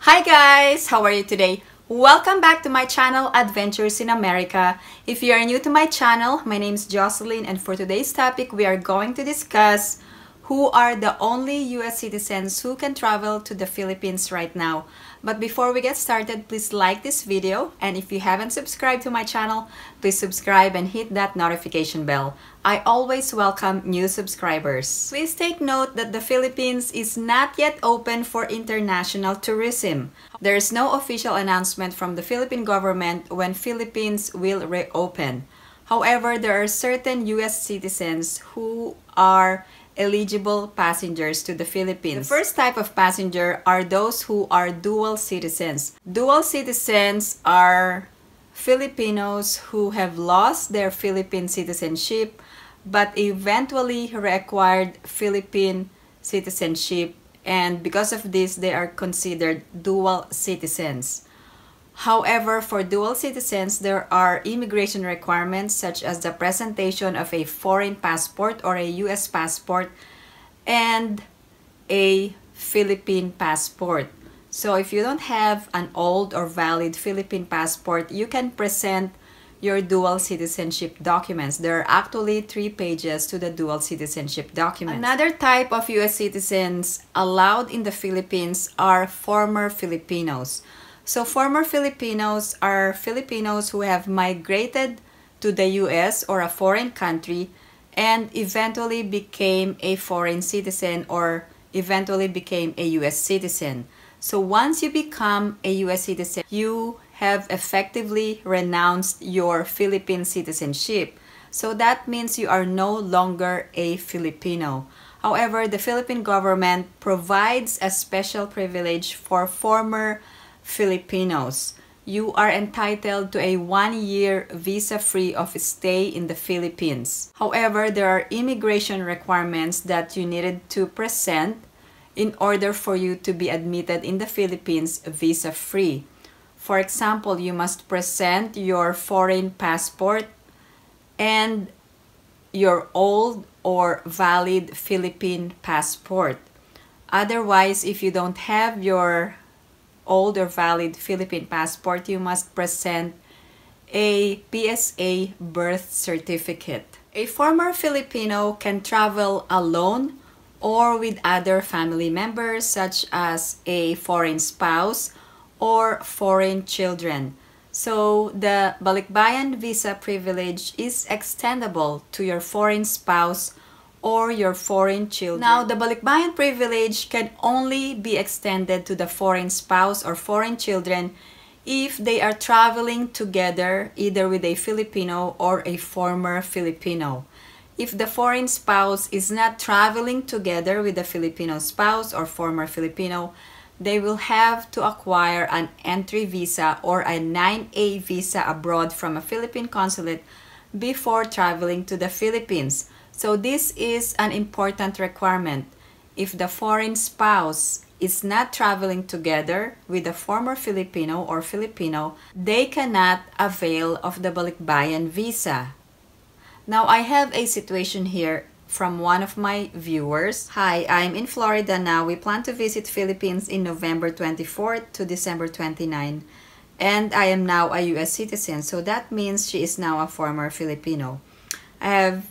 Hi guys! How are you today? Welcome back to my channel, Adventures in America. If you are new to my channel, my name is Jocelyn, and for today's topic, we are going to discuss who are the only US citizens who can travel to the Philippines right now. But before we get started, please like this video, and if you haven't subscribed to my channel, please subscribe and hit that notification bell. I always welcome new subscribers. Please take note that the Philippines is not yet open for international tourism. There is no official announcement from the Philippine government when Philippines will reopen. However, there are certain US citizens who are eligible passengers to the Philippines. The first type of passenger are those who are dual citizens. Dual citizens are Filipinos who have lost their Philippine citizenship but eventually reacquired Philippine citizenship, and because of this they are considered dual citizens. However, for dual citizens, there are immigration requirements such as the presentation of a foreign passport or a US passport and a Philippine passport. So if you don't have an old or valid Philippine passport, you can present your dual citizenship documents. There are actually 3 pages to the dual citizenship documents. Another type of US citizens allowed in the Philippines are former Filipinos. So former Filipinos are Filipinos who have migrated to the US or a foreign country and eventually became a foreign citizen or eventually became a US citizen. So once you become a US citizen, you have effectively renounced your Philippine citizenship. So that means you are no longer a Filipino. However, the Philippine government provides a special privilege for former Filipinos. You are entitled to a 1-year visa-free of stay in the Philippines. However, there are immigration requirements that you needed to present in order for you to be admitted in the Philippines visa-free. For example, you must present your foreign passport and your old or valid Philippine passport. Otherwise, if you don't have your old or valid Philippine passport, you must present a PSA birth certificate. A former Filipino can travel alone or with other family members such as a foreign spouse or foreign children. So the balikbayan visa privilege is extendable to your foreign spouse or your foreign children. Now, the balikbayan privilege can only be extended to the foreign spouse or foreign children if they are traveling together either with a Filipino or a former Filipino. If the foreign spouse is not traveling together with a Filipino spouse or former Filipino, they will have to acquire an entry visa or a 9A visa abroad from a Philippine consulate before traveling to the Philippines. So this is an important requirement. If the foreign spouse is not traveling together with a former Filipino or Filipino, they cannot avail of the balikbayan visa. Now, I have a situation here from one of my viewers. Hi, I'm in Florida now. We plan to visit Philippines in November 24th to December 29. And I am now a US citizen. So that means she is now a former Filipino. I have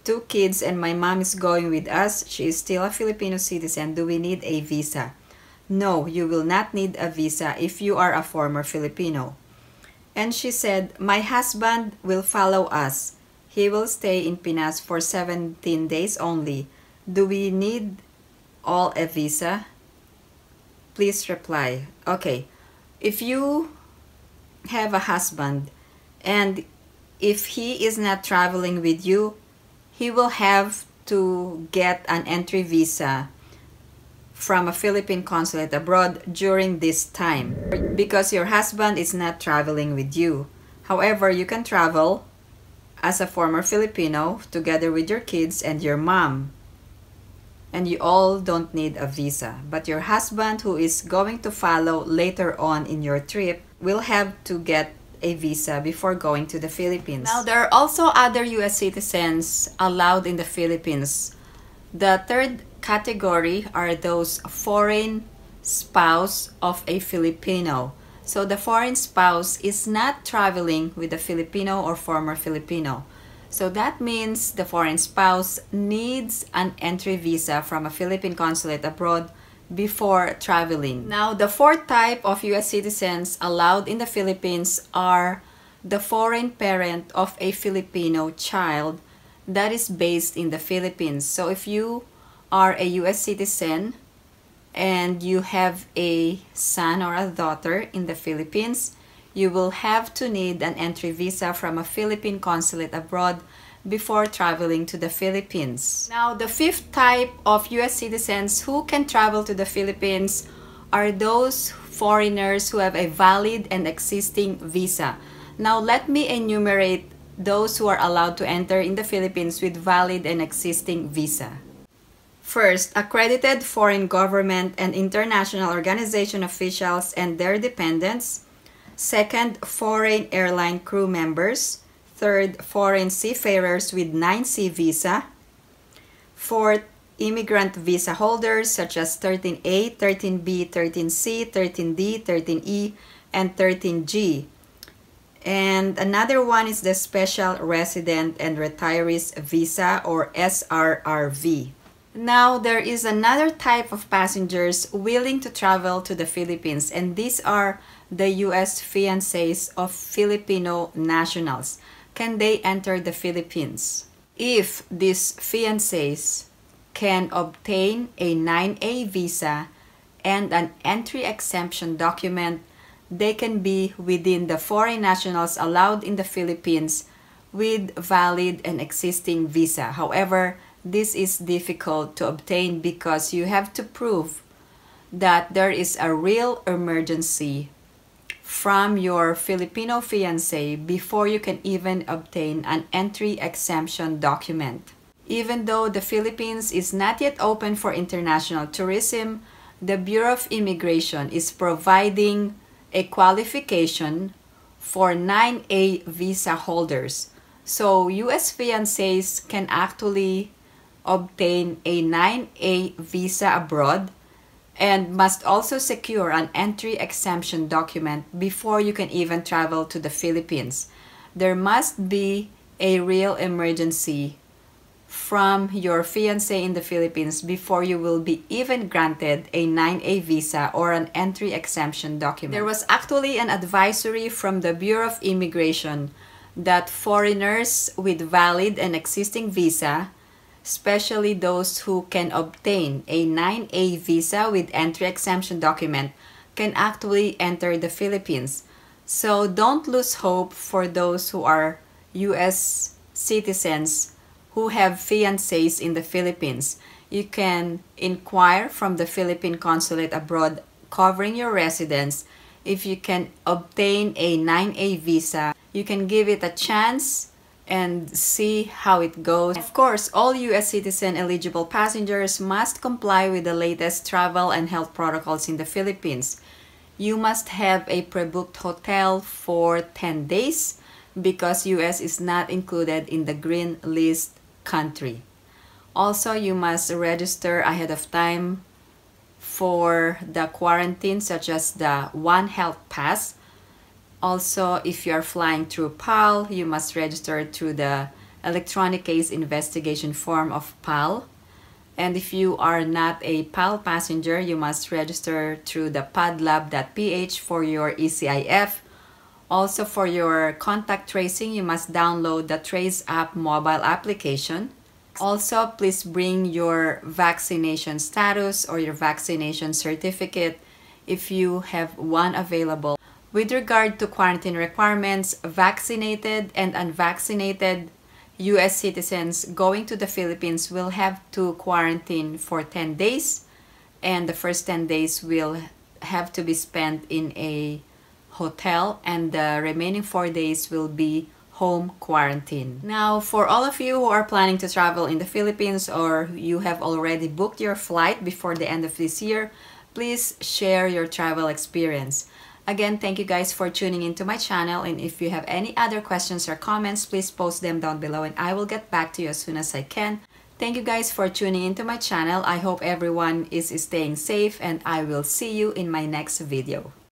2 kids and my mom is going with us. She is still a Filipino citizen. Do we need a visa? No, you will not need a visa if you are a former Filipino. And she said, my husband will follow us. He will stay in Pinas for 17 days only. Do we need all a visa? Please reply. Okay, if you have a husband and if he is not traveling with you, he will have to get an entry visa from a Philippine consulate abroad during this time because your husband is not traveling with you. However, you can travel as a former Filipino together with your kids and your mom. And you all don't need a visa. But your husband, who is going to follow later on in your trip, will have to get a visa before going to the Philippines. Now, there are also other US citizens allowed in the Philippines. The third category are those foreign spouse of a Filipino. So the foreign spouse is not traveling with a Filipino or former Filipino. So that means the foreign spouse needs an entry visa from a Philippine consulate abroad before traveling. Now, the fourth type of U.S. citizens allowed in the Philippines are the foreign parent of a Filipino child that is based in the Philippines. So if you are a U.S. citizen and you have a son or a daughter in the Philippines, you will have to need an entry visa from a Philippine consulate abroad before traveling to the Philippines. Now, the fifth type of U.S. citizens who can travel to the Philippines are those foreigners who have a valid and existing visa. Now, let me enumerate those who are allowed to enter in the Philippines with valid and existing visa. First, accredited foreign government and international organization officials and their dependents. Second, foreign airline crew members. Third, foreign seafarers with 9C visa. Fourth, immigrant visa holders such as 13A, 13B, 13C, 13D, 13E, and 13G. And another one is the Special Resident and Retirees Visa, or SRRV. Now, there is another type of passengers willing to travel to the Philippines, and these are the U.S. fiancés of Filipino nationals. Can they enter the Philippines? If these fiancés can obtain a 9A visa and an entry exemption document, they can be within the foreign nationals allowed in the Philippines with valid and existing visa. However, this is difficult to obtain because you have to prove that there is a real emergency from your Filipino fiancé before you can even obtain an entry exemption document. Even though the Philippines is not yet open for international tourism, the Bureau of Immigration is providing a qualification for 9A visa holders. So U.S. fiancés can actually obtain a 9A visa abroad and must also secure an entry exemption document before you can even travel to the Philippines. There must be a real emergency from your fiancé in the Philippines before you will be even granted a 9A visa or an entry exemption document. There was actually an advisory from the Bureau of Immigration that foreigners with valid and existing visa, especially those who can obtain a 9A visa with entry exemption document, can actually enter the Philippines. So don't lose hope for those who are U.S. citizens who have fiancés in the Philippines. You can inquire from the Philippine consulate abroad covering your residence. If you can obtain a 9A visa, you can give it a chance and see how it goes. Of course, all U.S. citizen eligible passengers must comply with the latest travel and health protocols in the Philippines. You must have a pre-booked hotel for 10 days because U.S. is not included in the green list country. Also, you must register ahead of time for the quarantine, such as the Onehealthpass. Also, if you are flying through PAL, you must register through the electronic case investigation form of PAL. And if you are not a PAL passenger, you must register through the padlab.ph for your ECIF. Also, for your contact tracing, you must download the Traze App mobile application. Also, please bring your vaccination status or your vaccination certificate if you have one available. With regard to quarantine requirements, vaccinated and unvaccinated U.S. citizens going to the Philippines will have to quarantine for 10 days, and the first 10 days will have to be spent in a hotel, and the remaining 4 days will be home quarantine. Now, for all of you who are planning to travel in the Philippines or you have already booked your flight before the end of this year, please share your travel experience. Again, thank you guys for tuning into my channel, and if you have any other questions or comments, please post them down below and I will get back to you as soon as I can. Thank you guys for tuning into my channel. I hope everyone is staying safe, and I will see you in my next video.